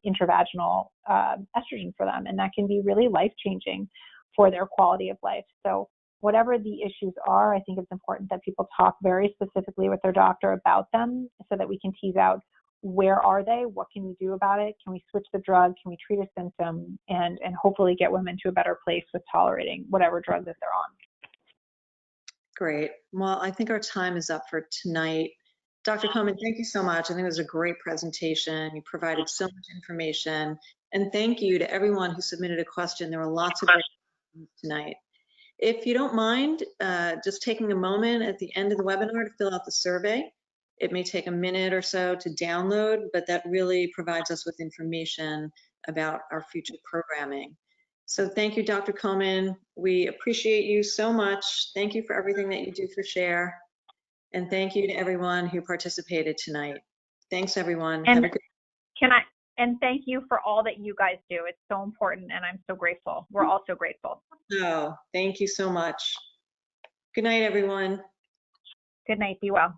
intravaginal estrogen for them, and that can be really life-changing for their quality of life. So whatever the issues are, I think it's important that people talk very specifically with their doctor about them so that we can tease out where are they, what can we do about it, can we switch the drug, can we treat a symptom, and hopefully get women to a better place with tolerating whatever drug that they're on. Great. Well, I think our time is up for tonight. Dr. Komen, thank you so much. I think it was a great presentation. You provided so much information. And thank you to everyone who submitted a question. There were lots of great questions tonight. If you don't mind, just taking a moment at the end of the webinar to fill out the survey. It may take a minute or so to download, but that really provides us with information about our future programming. So thank you, Dr. Komen. We appreciate you so much. Thank you for everything that you do for SHARE. And thank you to everyone who participated tonight. Thanks, everyone. And have a good and thank you for all that you guys do. It's so important, and I'm so grateful. We're all so grateful. Oh, thank you so much. Good night, everyone. Good night. Be well.